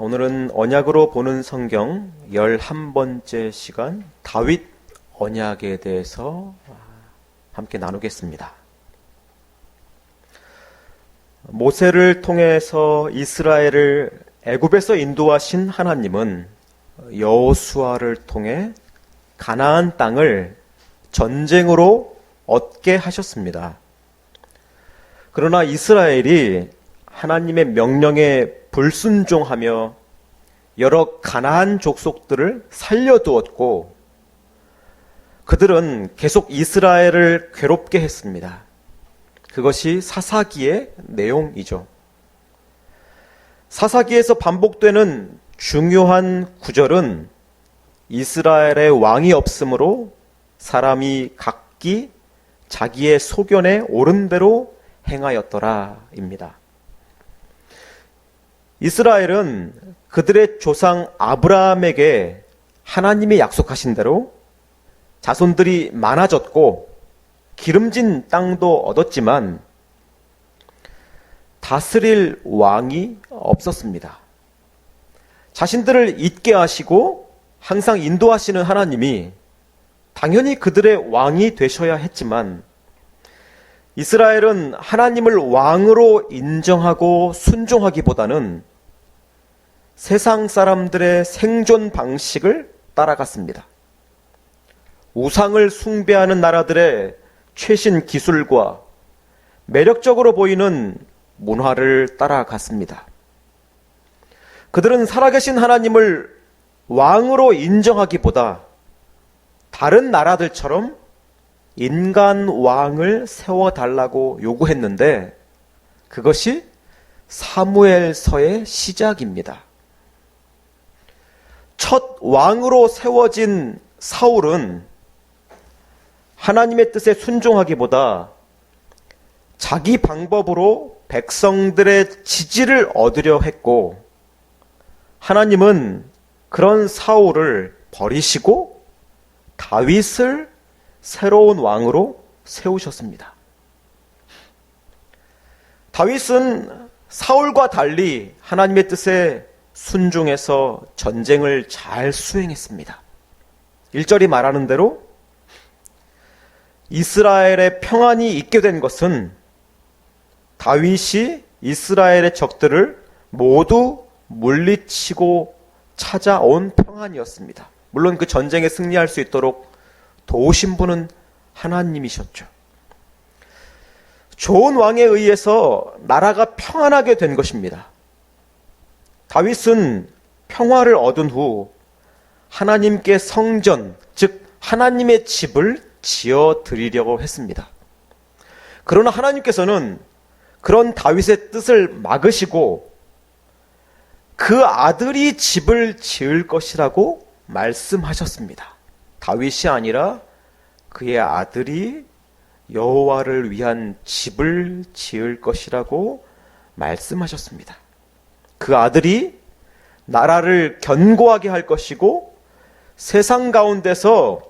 오늘은 언약으로 보는 성경 11번째 시간 다윗 언약에 대해서 함께 나누겠습니다. 모세를 통해서 이스라엘을 애굽에서 인도하신 하나님은 여호수아를 통해 가나안 땅을 전쟁으로 얻게 하셨습니다. 그러나 이스라엘이 하나님의 명령에 불순종하며 여러 가나안 족속들을 살려두었고 그들은 계속 이스라엘을 괴롭게 했습니다. 그것이 사사기의 내용이죠. 사사기에서 반복되는 중요한 구절은 이스라엘의 왕이 없으므로 사람이 각기 자기의 소견에 옳은 대로 행하였더라입니다. 이스라엘은 그들의 조상 아브라함에게 하나님이 약속하신 대로 자손들이 많아졌고 기름진 땅도 얻었지만 다스릴 왕이 없었습니다. 자신들을 잊게 하시고 항상 인도하시는 하나님이 당연히 그들의 왕이 되셔야 했지만 이스라엘은 하나님을 왕으로 인정하고 순종하기보다는 세상 사람들의 생존 방식을 따라갔습니다. 우상을 숭배하는 나라들의 최신 기술과 매력적으로 보이는 문화를 따라갔습니다. 그들은 살아계신 하나님을 왕으로 인정하기보다 다른 나라들처럼 인간 왕을 세워달라고 요구했는데 그것이 사무엘서의 시작입니다. 첫 왕으로 세워진 사울은 하나님의 뜻에 순종하기보다 자기 방법으로 백성들의 지지를 얻으려 했고 하나님은 그런 사울을 버리시고 다윗을 새로운 왕으로 세우셨습니다. 다윗은 사울과 달리 하나님의 뜻에 순종해서 전쟁을 잘 수행했습니다. 1절이 말하는 대로 이스라엘의 평안이 있게 된 것은 다윗이 이스라엘의 적들을 모두 물리치고 찾아온 평안이었습니다. 물론 그 전쟁에 승리할 수 있도록 도우신 분은 하나님이셨죠. 좋은 왕에 의해서 나라가 평안하게 된 것입니다. 다윗은 평화를 얻은 후 하나님께 성전, 즉 하나님의 집을 지어 드리려고 했습니다. 그러나 하나님께서는 그런 다윗의 뜻을 막으시고 그 아들이 집을 지을 것이라고 말씀하셨습니다. 다윗이 아니라 그의 아들이 여호와를 위한 집을 지을 것이라고 말씀하셨습니다. 그 아들이 나라를 견고하게 할 것이고 세상 가운데서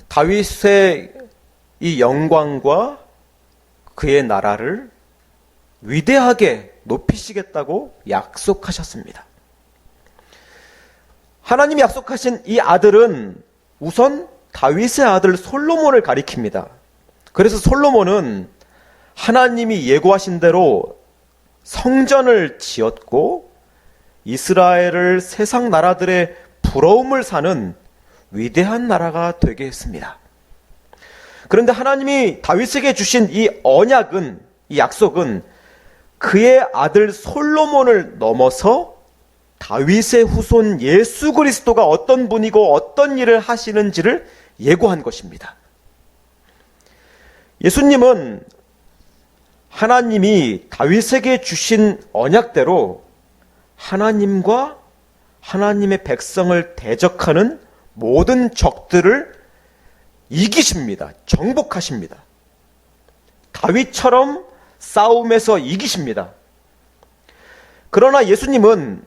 다윗의 이 영광과 그의 나라를 위대하게 높이시겠다고 약속하셨습니다. 하나님이 약속하신 이 아들은 우선 다윗의 아들 솔로몬을 가리킵니다. 그래서 솔로몬은 하나님이 예고하신 대로 성전을 지었고 이스라엘을 세상 나라들의 부러움을 사는 위대한 나라가 되게 했습니다. 그런데 하나님이 다윗에게 주신 이 언약은, 이 약속은 그의 아들 솔로몬을 넘어서 다윗의 후손 예수 그리스도가 어떤 분이고 어떤 일을 하시는지를 예고한 것입니다. 예수님은 하나님이 다윗에게 주신 언약대로 하나님과 하나님의 백성을 대적하는 모든 적들을 이기십니다. 정복하십니다. 다윗처럼 싸움에서 이기십니다. 그러나 예수님은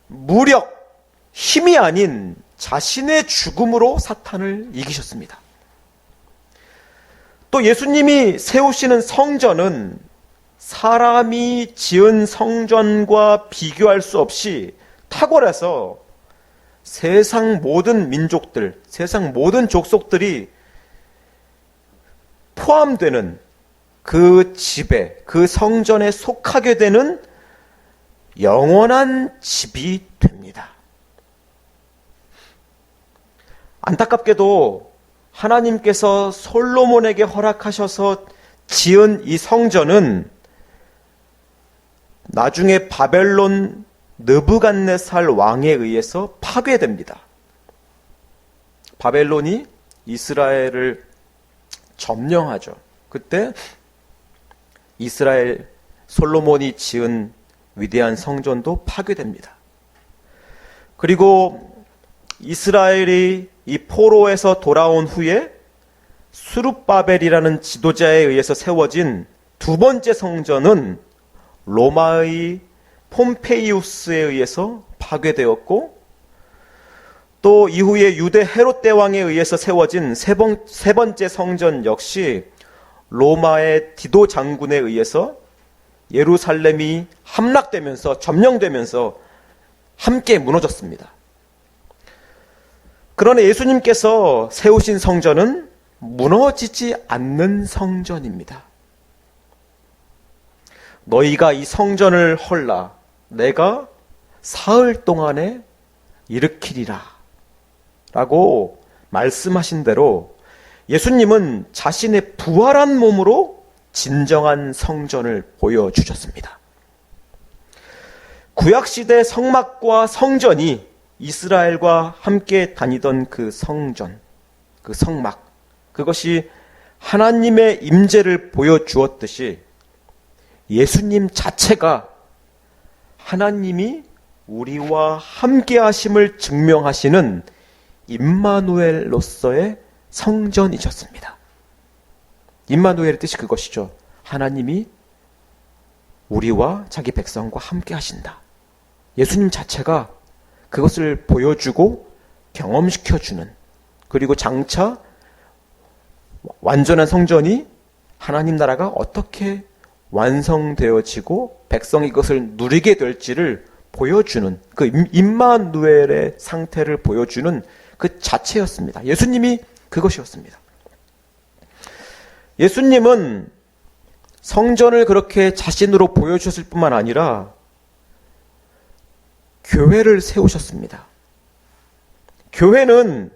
무력, 힘이 아닌 자신의 죽음으로 사탄을 이기셨습니다. 또 예수님이 세우시는 성전은 사람이 지은 성전과 비교할 수 없이 탁월해서 세상 모든 민족들, 세상 모든 족속들이 포함되는 그 집에, 그 성전에 속하게 되는 영원한 집이 됩니다. 안타깝게도 하나님께서 솔로몬에게 허락하셔서 지은 이 성전은 나중에 바벨론 느부갓네살 왕에 의해서 파괴됩니다. 바벨론이 이스라엘을 점령하죠. 그때 이스라엘 솔로몬이 지은 위대한 성전도 파괴됩니다. 그리고 이스라엘이 이 포로에서 돌아온 후에 수룹바벨이라는 지도자에 의해서 세워진 두 번째 성전은 로마의 폼페이우스에 의해서 파괴되었고, 또 이후에 유대 헤롯 대왕에 의해서 세워진 세 번째 성전 역시 로마의 디도 장군에 의해서 예루살렘이 함락되면서 점령되면서 함께 무너졌습니다. 그러나 예수님께서 세우신 성전은 무너지지 않는 성전입니다. 너희가 이 성전을 헐라 내가 사흘 동안에 일으키리라 라고 말씀하신 대로 예수님은 자신의 부활한 몸으로 진정한 성전을 보여주셨습니다. 구약시대 성막과 성전이 이스라엘과 함께 다니던 그 성전, 그 성막, 그것이 하나님의 임재를 보여주었듯이 예수님 자체가 하나님이 우리와 함께 하심을 증명하시는 임마누엘로서의 성전이셨습니다. 임마누엘의 뜻이 그것이죠. 하나님이 우리와 자기 백성과 함께 하신다. 예수님 자체가 그것을 보여주고 경험시켜주는, 그리고 장차 완전한 성전이 하나님 나라가 어떻게 완성되어지고 백성이 그것을 누리게 될지를 보여주는 그 임마누엘의 상태를 보여주는 그 자체였습니다. 예수님이 그것이었습니다. 예수님은 성전을 그렇게 자신으로 보여주셨을 뿐만 아니라 교회를 세우셨습니다. 교회는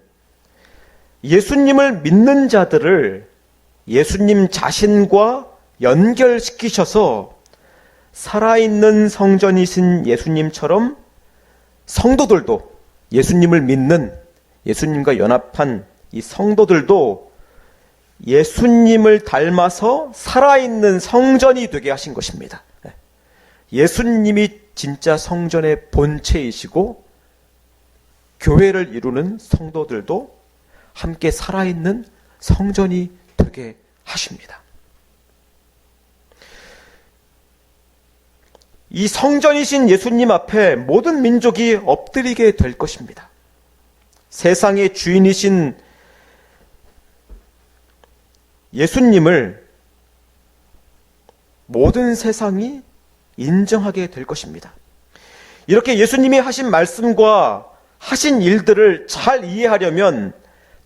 예수님을 믿는 자들을 예수님 자신과 연결시키셔서 살아있는 성전이신 예수님처럼 성도들도, 예수님을 믿는, 예수님과 연합한 이 성도들도 예수님을 닮아서 살아있는 성전이 되게 하신 것입니다. 예수님이 진짜 성전의 본체이시고 교회를 이루는 성도들도 함께 살아있는 성전이 되게 하십니다. 이 성전이신 예수님 앞에 모든 민족이 엎드리게 될 것입니다. 세상의 주인이신 예수님을 모든 세상이 인정하게 될 것입니다. 이렇게 예수님이 하신 말씀과 하신 일들을 잘 이해하려면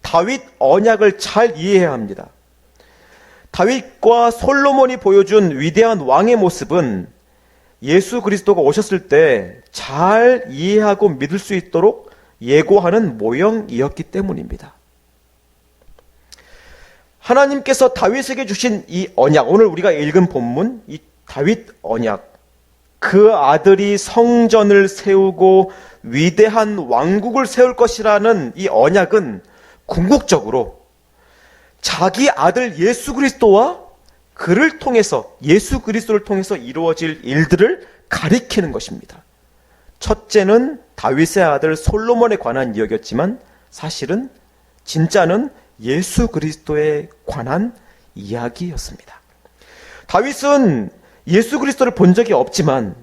다윗 언약을 잘 이해해야 합니다. 다윗과 솔로몬이 보여준 위대한 왕의 모습은 예수 그리스도가 오셨을 때 잘 이해하고 믿을 수 있도록 예고하는 모형이었기 때문입니다. 하나님께서 다윗에게 주신 이 언약, 오늘 우리가 읽은 본문, 이 다윗 언약, 그 아들이 성전을 세우고 위대한 왕국을 세울 것이라는 이 언약은 궁극적으로 자기 아들 예수 그리스도와 그를 통해서, 예수 그리스도를 통해서 이루어질 일들을 가리키는 것입니다. 첫째는 다윗의 아들 솔로몬에 관한 이야기였지만 사실은 진짜는 예수 그리스도에 관한 이야기였습니다. 다윗은 예수 그리스도를 본 적이 없지만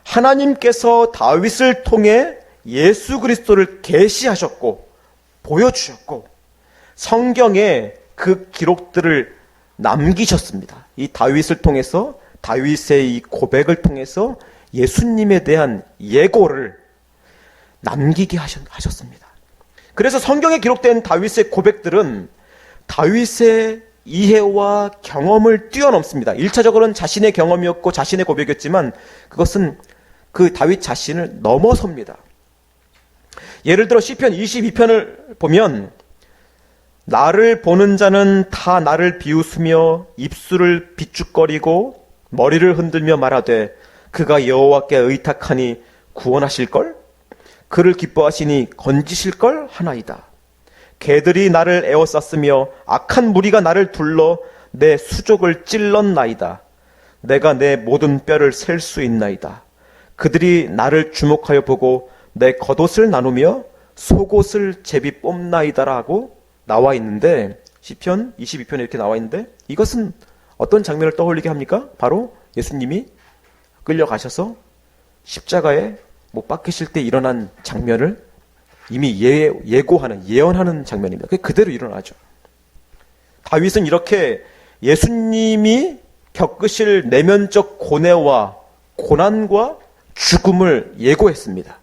하나님께서 다윗을 통해 예수 그리스도를 계시하셨고 보여주셨고 성경에 그 기록들을 남기셨습니다. 이 다윗을 통해서 다윗의 이 고백을 통해서 예수님에 대한 예고를 남기게 하셨습니다. 그래서 성경에 기록된 다윗의 고백들은 다윗의 이해와 경험을 뛰어넘습니다. 1차적으로는 자신의 경험이었고 자신의 고백이었지만 그것은 그 다윗 자신을 넘어섭니다. 예를 들어 시편 22편을 보면 나를 보는 자는 다 나를 비웃으며 입술을 비축거리고 머리를 흔들며 말하되 그가 여호와께 의탁하니 구원하실걸? 그를 기뻐하시니 건지실걸 하나이다. 개들이 나를 에워쌌으며 악한 무리가 나를 둘러 내 수족을 찔렀나이다. 내가 내 모든 뼈를 셀 수 있나이다. 그들이 나를 주목하여 보고 내 겉옷을 나누며 속옷을 제비 뽑나이다라고 나와 있는데 시편 22편에 이렇게 나와 있는데 이것은 어떤 장면을 떠올리게 합니까? 바로 예수님이 끌려가셔서 십자가에 못 박히실 때 일어난 장면을 이미 예고하는 예언하는 장면입니다. 그게 그대로 일어나죠. 다윗은 이렇게 예수님이 겪으실 내면적 고뇌와 고난과 죽음을 예고했습니다.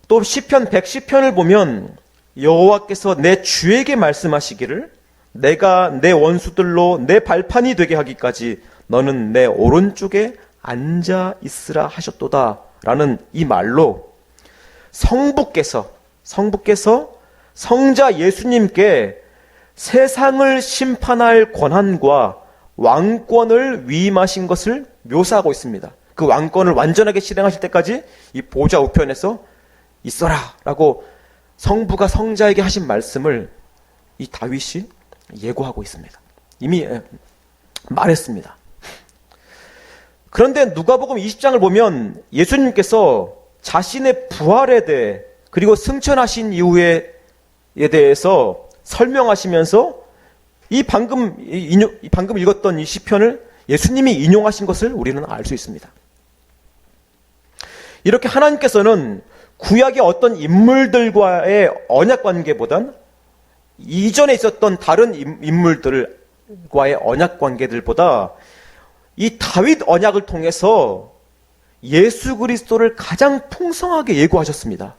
또 시편 110편을 보면 여호와께서 내 주에게 말씀하시기를 내가 내 원수들로 내 발판이 되게 하기까지 너는 내 오른쪽에 앉아 있으라 하셨도다 라는 이 말로 성부께서 성자 예수님께 세상을 심판할 권한과 왕권을 위임하신 것을 묘사하고 있습니다. 그 왕권을 완전하게 실행하실 때까지 이 보좌 우편에서 있어라 라고 성부가 성자에게 하신 말씀을 이 다윗이 예고하고 있습니다. 이미 말했습니다. 그런데 누가복음 20장을 보면 예수님께서 자신의 부활에 대해 그리고 승천하신 이후에 대해서 설명하시면서 이 방금 읽었던 이 시편을 예수님이 인용하신 것을 우리는 알 수 있습니다. 이렇게 하나님께서는 구약의 어떤 인물들과의 언약 관계보단 이전에 있었던 다른 인물들과의 언약 관계들보다 이 다윗 언약을 통해서 예수 그리스도를 가장 풍성하게 예고하셨습니다.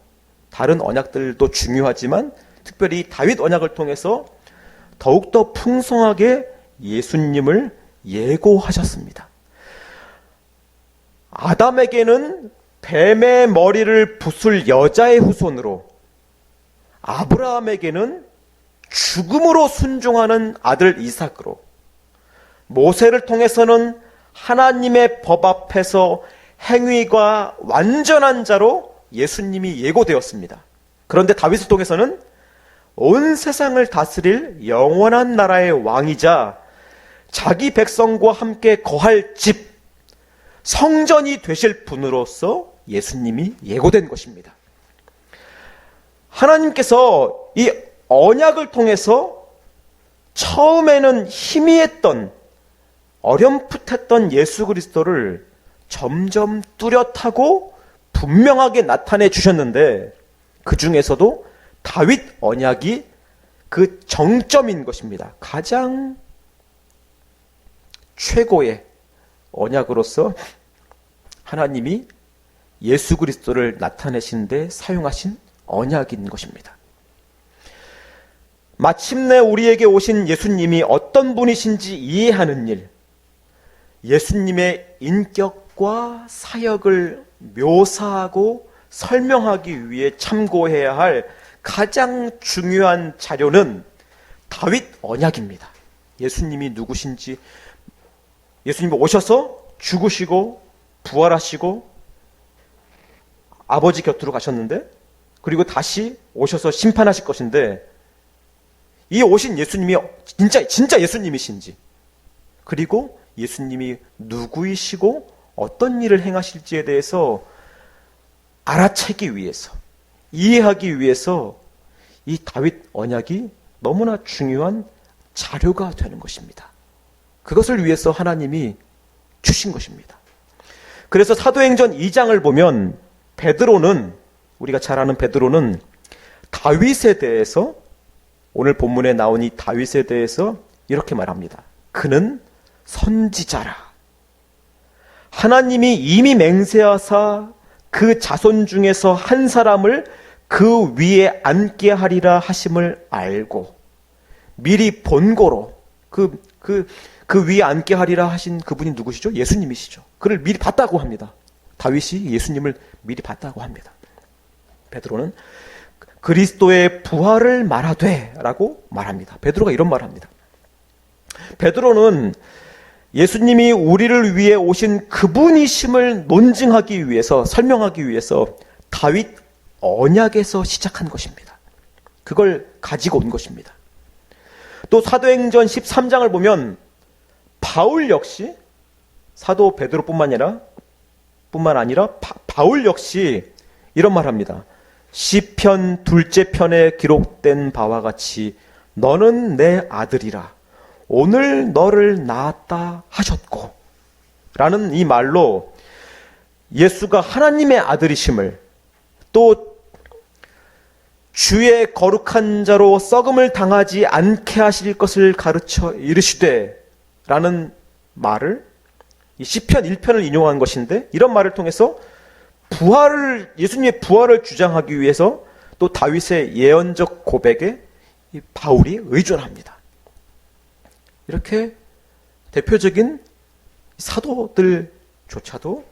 다른 언약들도 중요하지만 특별히 다윗 언약을 통해서 더욱더 풍성하게 예수님을 예고하셨습니다. 아담에게는 뱀의 머리를 부술 여자의 후손으로, 아브라함에게는 죽음으로 순종하는 아들 이삭으로, 모세를 통해서는 하나님의 법 앞에서 행위가 완전한 자로 예수님이 예고되었습니다. 그런데 다윗을 통해서는 온 세상을 다스릴 영원한 나라의 왕이자 자기 백성과 함께 거할 집, 성전이 되실 분으로서 예수님이 예고된 것입니다. 하나님께서 이 언약을 통해서 처음에는 희미했던 어렴풋했던 예수 그리스도를 점점 뚜렷하고 분명하게 나타내 주셨는데 그 중에서도 다윗 언약이 그 정점인 것입니다. 가장 최고의 언약으로서 하나님이 예수 그리스도를 나타내신 데 사용하신 언약인 것입니다. 마침내 우리에게 오신 예수님이 어떤 분이신지 이해하는 일, 예수님의 인격과 사역을 묘사하고 설명하기 위해 참고해야 할 가장 중요한 자료는 다윗 언약입니다. 예수님이 누구신지, 예수님이 오셔서 죽으시고 부활하시고 아버지 곁으로 가셨는데 그리고 다시 오셔서 심판하실 것인데 이 오신 예수님이 진짜 예수님이신지, 그리고 예수님이 누구이시고 어떤 일을 행하실지에 대해서 알아채기 위해서, 이해하기 위해서 이 다윗 언약이 너무나 중요한 자료가 되는 것입니다. 그것을 위해서 하나님이 주신 것입니다. 그래서 사도행전 2장을 보면 베드로는, 우리가 잘 아는 베드로는 다윗에 대해서, 오늘 본문에 나온 이 다윗에 대해서 이렇게 말합니다. 그는 선지자라. 하나님이 이미 맹세하사 그 자손 중에서 한 사람을 그 위에 앉게 하리라 하심을 알고 미리 본고로 그 위에 앉게 하리라 하신 그분이 누구시죠? 예수님이시죠. 그를 미리 봤다고 합니다. 다윗이 예수님을 미리 봤다고 합니다. 베드로는 그리스도의 부활을 말하되 라고 말합니다. 베드로가 이런 말을 합니다. 베드로는 예수님이 우리를 위해 오신 그분이심을 논증하기 위해서, 설명하기 위해서 다윗 언약에서 시작한 것입니다. 그걸 가지고 온 것입니다. 또 사도행전 13장을 보면 바울 역시 사도 베드로뿐만 아니라 바울 역시 이런 말 합니다. 시편 2째 편에 기록된 바와 같이 너는 내 아들이라 오늘 너를 낳았다 하셨고 라는 이 말로 예수가 하나님의 아들이심을, 또 주의 거룩한 자로 썩음을 당하지 않게 하실 것을 가르쳐 이르시되 라는 말을, 이 시편 1편을 인용한 것인데, 이런 말을 통해서 예수님의 부활을 주장하기 위해서 또 다윗의 예언적 고백에 이 바울이 의존합니다. 이렇게 대표적인 사도들조차도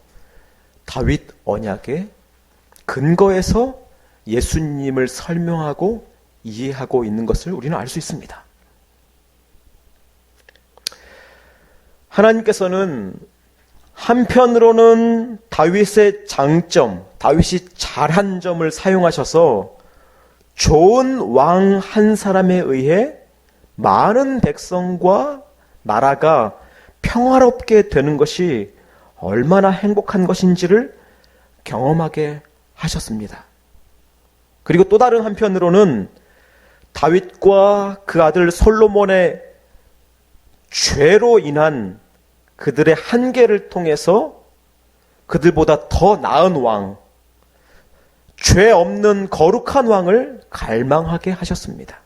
다윗 언약의 근거에서 예수님을 설명하고 이해하고 있는 것을 우리는 알 수 있습니다. 하나님께서는 한편으로는 다윗의 장점, 다윗이 잘한 점을 사용하셔서 좋은 왕 한 사람에 의해 많은 백성과 나라가 평화롭게 되는 것이 얼마나 행복한 것인지를 경험하게 하셨습니다. 그리고 또 다른 한편으로는 다윗과 그 아들 솔로몬의 죄로 인한 그들의 한계를 통해서 그들보다 더 나은 왕, 죄 없는 거룩한 왕을 갈망하게 하셨습니다.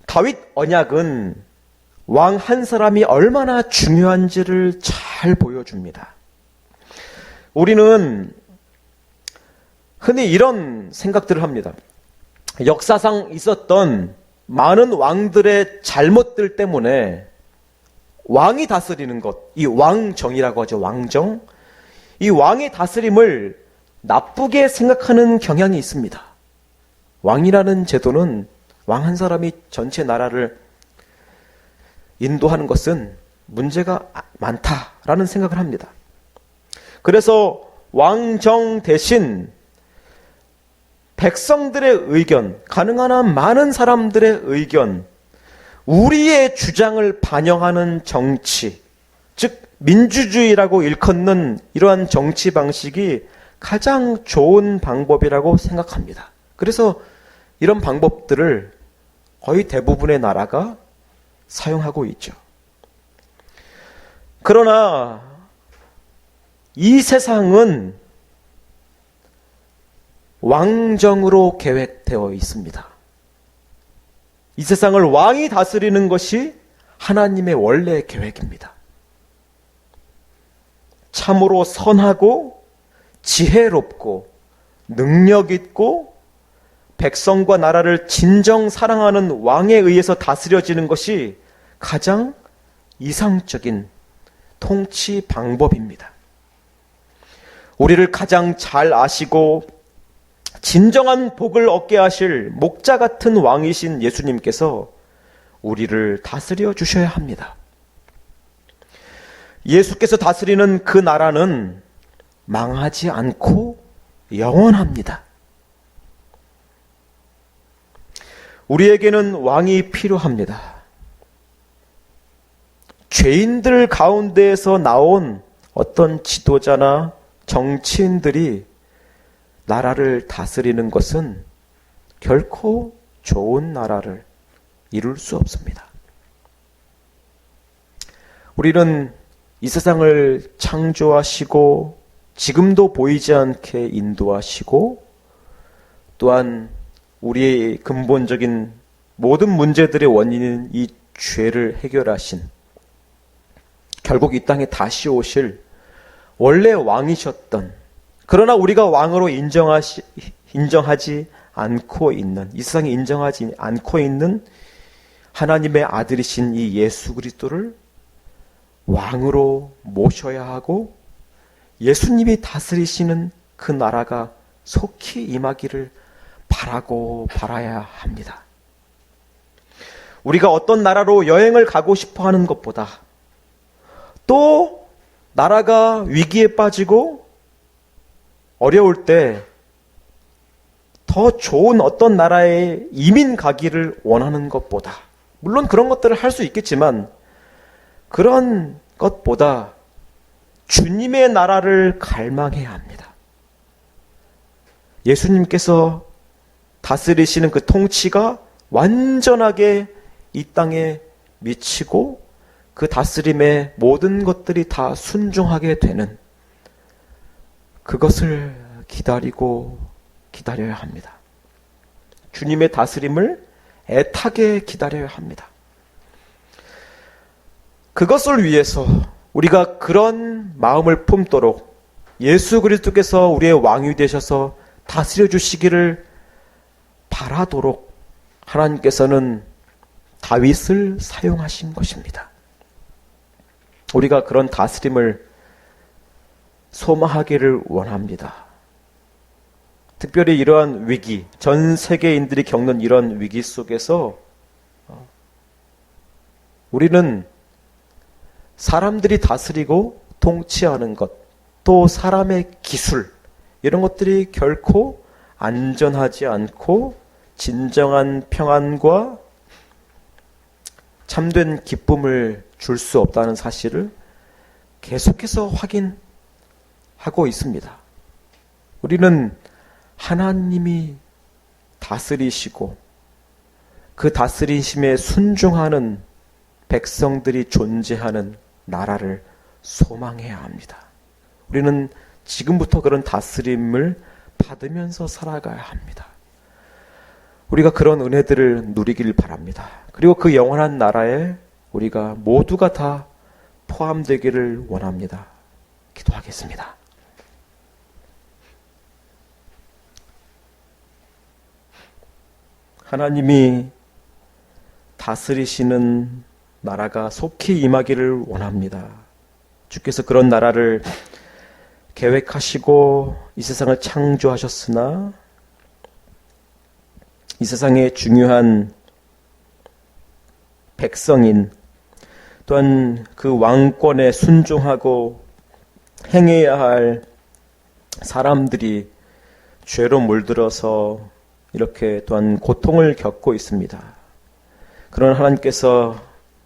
다윗 언약은 왕 한 사람이 얼마나 중요한지를 잘 보여줍니다. 우리는 흔히 이런 생각들을 합니다. 역사상 있었던 많은 왕들의 잘못들 때문에 왕이 다스리는 것, 이 왕정이라고 하죠. 왕정. 이 왕의 다스림을 나쁘게 생각하는 경향이 있습니다. 왕이라는 제도는 왕 한 사람이 전체 나라를 인도하는 것은 문제가 많다라는 생각을 합니다. 그래서 왕정 대신 백성들의 의견, 가능한 한 많은 사람들의 의견, 우리의 주장을 반영하는 정치, 즉 민주주의라고 일컫는 이러한 정치 방식이 가장 좋은 방법이라고 생각합니다. 그래서 이런 방법들을 거의 대부분의 나라가 사용하고 있죠. 그러나 이 세상은 왕정으로 계획되어 있습니다. 이 세상을 왕이 다스리는 것이 하나님의 원래 계획입니다. 참으로 선하고 지혜롭고 능력 있고 백성과 나라를 진정 사랑하는 왕에 의해서 다스려지는 것이 가장 이상적인 통치 방법입니다. 우리를 가장 잘 아시고 진정한 복을 얻게 하실 목자 같은 왕이신 예수님께서 우리를 다스려 주셔야 합니다. 예수께서 다스리는 그 나라는 망하지 않고 영원합니다. 우리에게는 왕이 필요합니다. 죄인들 가운데에서 나온 어떤 지도자나 정치인들이 나라를 다스리는 것은 결코 좋은 나라를 이룰 수 없습니다. 우리는 이 세상을 창조하시고 지금도 보이지 않게 인도하시고 또한 우리의 근본적인 모든 문제들의 원인인 이 죄를 해결하신 결국 이 땅에 다시 오실 원래 왕이셨던, 그러나 우리가 왕으로 인정하지 않고 있는, 이 세상에 인정하지 않고 있는 하나님의 아들이신 이 예수 그리스도를 왕으로 모셔야 하고, 예수님이 다스리시는 그 나라가 속히 임하기를 바라야 합니다. 우리가 어떤 나라로 여행을 가고 싶어 하는 것보다, 또 나라가 위기에 빠지고 어려울 때 더 좋은 어떤 나라에 이민 가기를 원하는 것보다, 물론 그런 것들을 할 수 있겠지만 그런 것보다 주님의 나라를 갈망해야 합니다. 예수님께서 다스리시는 그 통치가 완전하게 이 땅에 미치고 그 다스림의 모든 것들이 다 순종하게 되는, 그것을 기다려야 합니다. 주님의 다스림을 애타게 기다려야 합니다. 그것을 위해서 우리가 그런 마음을 품도록 예수 그리스도께서 우리의 왕이 되셔서 다스려 주시기를 바라도록 하나님께서는 다윗을 사용하신 것입니다. 우리가 그런 다스림을 소망하기를 원합니다. 특별히 이러한 위기, 전 세계인들이 겪는 이런 위기 속에서 우리는 사람들이 다스리고 통치하는 것, 또 사람의 기술, 이런 것들이 결코 안전하지 않고 진정한 평안과 참된 기쁨을 줄 수 없다는 사실을 계속해서 확인하고 있습니다. 우리는 하나님이 다스리시고 그 다스리심에 순종하는 백성들이 존재하는 나라를 소망해야 합니다. 우리는 지금부터 그런 다스림을 받으면서 살아가야 합니다. 우리가 그런 은혜들을 누리길 바랍니다. 그리고 그 영원한 나라에 우리가 모두가 다 포함되기를 원합니다. 기도하겠습니다. 하나님이 다스리시는 나라가 속히 임하기를 원합니다. 주께서 그런 나라를 계획하시고 이 세상을 창조하셨으나 이 세상의 중요한 백성인, 또한 그 왕권에 순종하고 행해야 할 사람들이 죄로 물들어서 이렇게 또한 고통을 겪고 있습니다. 그러나 하나님께서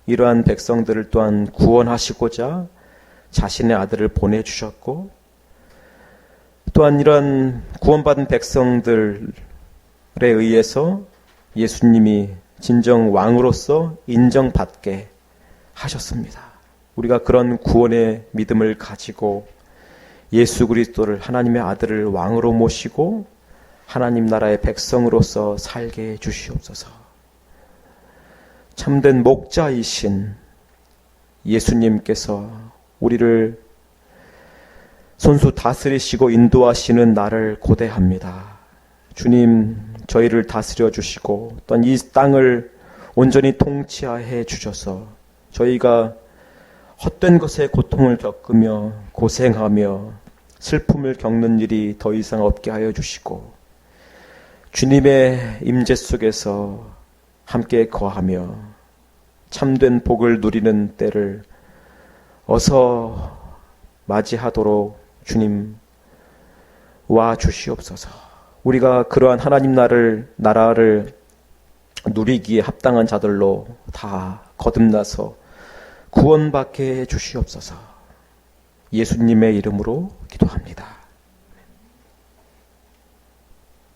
이러한 백성들을 또한 구원하시고자 자신의 아들을 보내주셨고, 또한 이러한 구원받은 백성들에 의해서 예수님이 진정 왕으로서 인정받게 하셨습니다. 우리가 그런 구원의 믿음을 가지고 예수 그리스도를, 하나님의 아들을 왕으로 모시고 하나님 나라의 백성으로서 살게 해 주시옵소서. 참된 목자이신 예수님께서 우리를 손수 다스리시고 인도하시는 나를 고대합니다. 주님, 저희를 다스려 주시고 또한 이 땅을 온전히 통치해 주셔서 저희가 헛된 것에 고통을 겪으며 고생하며 슬픔을 겪는 일이 더 이상 없게 하여 주시고 주님의 임재 속에서 함께 거하며 참된 복을 누리는 때를 어서 맞이하도록 주님 와 주시옵소서. 우리가 그러한 하나님 나라를 누리기에 합당한 자들로 다 거듭나서 구원받게 해 주시옵소서. 예수님의 이름으로 기도합니다.